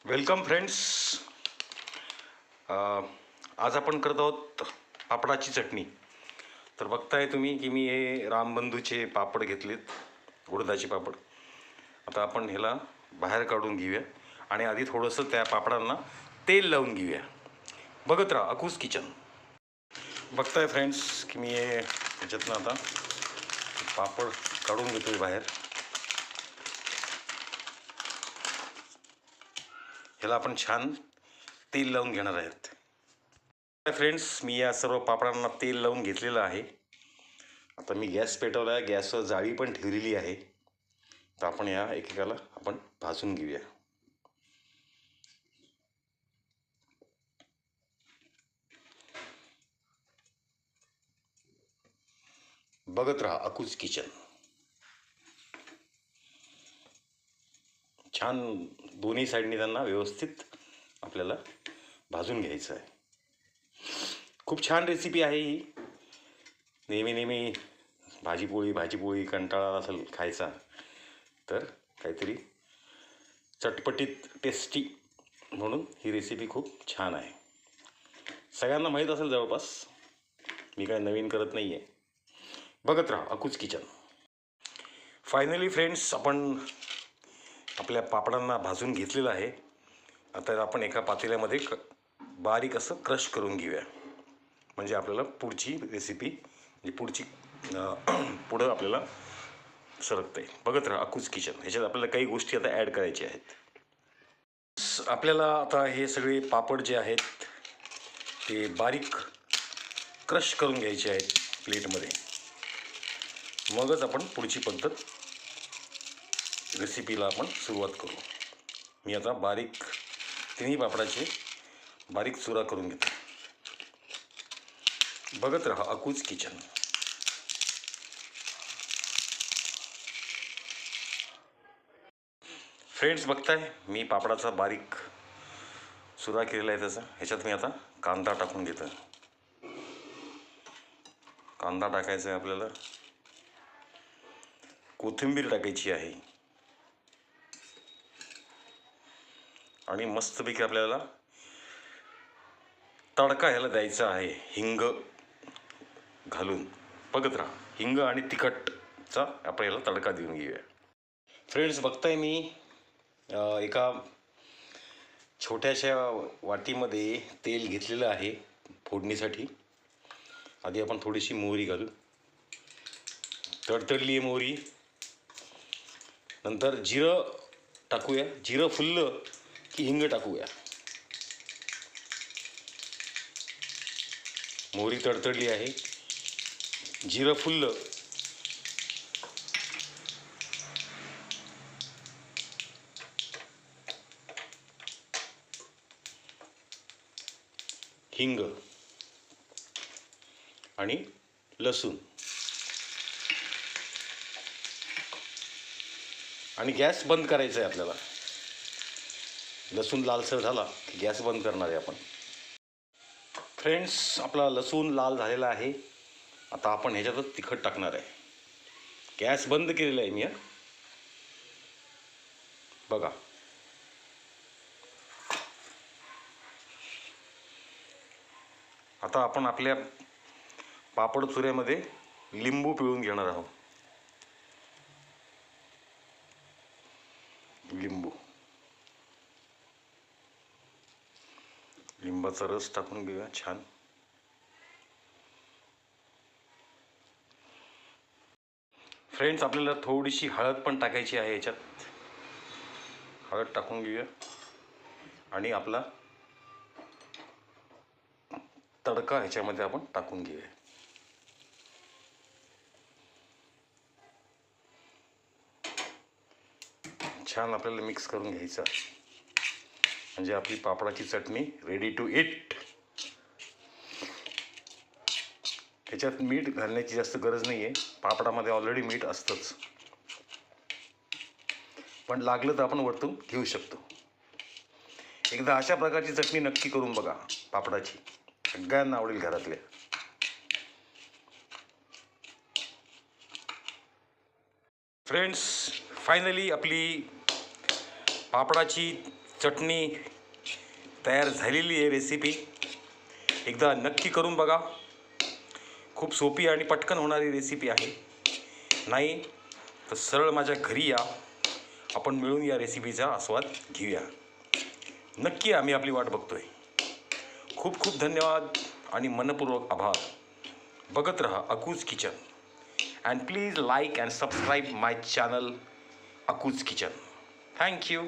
Welcome friends. आज आपण करत आहोत पापडाची चटणी. तर बघताय तुम्ही की मी हे रामबंधूचे पापड घेतलेत, उडदाचे पापड. आता आपण ह्याला बाहेर काढून घेऊया आणि आधी थोडंसं त्या पापडांना तेल लावून घेऊया. बघत राहा अकूज किचन. बघताय फ्रेंड्स की मी हे ह्याच्यातनं आता पापड काढून घेतोय बाहेर. ह्याला आपण छान तेल लावून घेणार आहेत. फ्रेंड्स, मी या सर्व पापडांना तेल लावून घेतलेलं आहे. आता मी गॅस पेटवला आहे, गॅसवर जाळी पण ठेवलेली आहे. तर आपण या एकेकाला आपण भाजून घेऊया. बघत राहा अकूज किचन. छान दोन्ही साईडनी त्यांना व्यवस्थित आपल्याला भाजून घ्यायचं आहे. खूप छान रेसिपी आहे ही. नेहमी भाजीपोळी कंटाळा असेल खायचा तर काहीतरी चटपटीत टेस्टी म्हणून ही रेसिपी खूप छान आहे. सगळ्यांना माहीत असेल जवळपास, मी काय नवीन करत नाही आहे. बघत राहा अकूज किचन. फायनली फ्रेंड्स, आपण आपल्या पापडांना भाजून घेतलेलं आहे. आता आपण एका पातेल्यामध्ये बारीक असं क्रश करून घेऊया, म्हणजे आपल्याला पुढची रेसिपी म्हणजे पुढं आपल्याला सरकता येईल. बघत राहा अकूज किचन. ह्याच्यात आपल्याला काही गोष्टी आता ॲड करायच्या आहेत. आपल्याला आता हे सगळे पापड जे आहेत ते बारीक क्रश करून घ्यायचे आहेत प्लेटमध्ये. मगच आपण पुढची पद्धत रेसिपीला आपण सुरुवात करू. मी आता तिन्ही पापडाचे बारीक चुरा करून घेतो. बघत राहा अकूज किचन. फ्रेंड्स, बघताय मी पापडाचा बारीक चुरा केलेला आहे त्याचा. ह्याच्यात मी आता कांदा टाकून घेतो. कांदा टाकायचा आहे आपल्याला, कोथिंबीर टाकायची आहे आणि मस्तपैकी आपल्याला तडका ह्याला द्यायचा आहे हिंग घालून. बघत राहा, हिंग आणि तिखटचा आपण याला तडका देऊन घेऊया. फ्रेंड्स, बघताय मी एका छोट्याशा वाटीमध्ये तेल घेतलेलं आहे फोडणीसाठी. आधी आपण थोडीशी मोहरी घालू. तडतडली आहे मोहरी. नंतर जिरं टाकूया. जिरं फुललं की हिंग टाकूया. मोहरी तडतडली आहे, जिरं फुललं हिंग आणि लसूण आणि गॅस बंद करायचा आहे आपल्याला. लसूण लालसर झाला की गॅस बंद करणार आहे आपण. फ्रेंड्स, आपला लसूण लाल झालेला आहे. आता आपण ह्याच्यातच तिखट टाकणार आहे. गॅस बंद केलेला आहे मी. बघा, आता आपण आपल्या पापड चुऱ्यामध्ये लिंबू पिळून घेणार आहोत. लिंबाचा रस टाकून घेऊया छान. फ्रेंड्स, आपल्याला थोडीशी हळद पण टाकायची आहे याच्यात. हळद टाकून घेऊया आणि आपला तडका ह्याच्यामध्ये आपण टाकून घेऊया. छान आपल्याला मिक्स करून घ्यायचं, म्हणजे आपली पापडाची चटणी रेडी टू ईट. त्याच्यात मीठ घालण्याची जास्त गरज नाही आहे, पापडामध्ये ऑलरेडी मीठ असतंच. पण लागलं तर आपण वरतून घेऊ शकतो. एकदा अशा प्रकारची चटणी नक्की करून बघा पापडाची. सगळ्यांना आवडेल घरातल्या. फ्रेंड्स, फायनली आपली पापडाची चटणी तयार झालेली आहे रेसिपी. एकदा नक्की करून बघा. खूप सोपी आणि पटकन होणारी रेसिपी आहे. नाही तर सरळ माझ्या घरी या, आपण मिळून या रेसिपीचा आस्वाद घेऊया. नक्की आम्ही आपली वाट बघतोय. खूप खूप धन्यवाद आणि मनपूर्वक आभार. बघत रहा Akuj Kitchen and please like and subscribe my channel Akuj Kitchen. Thank you.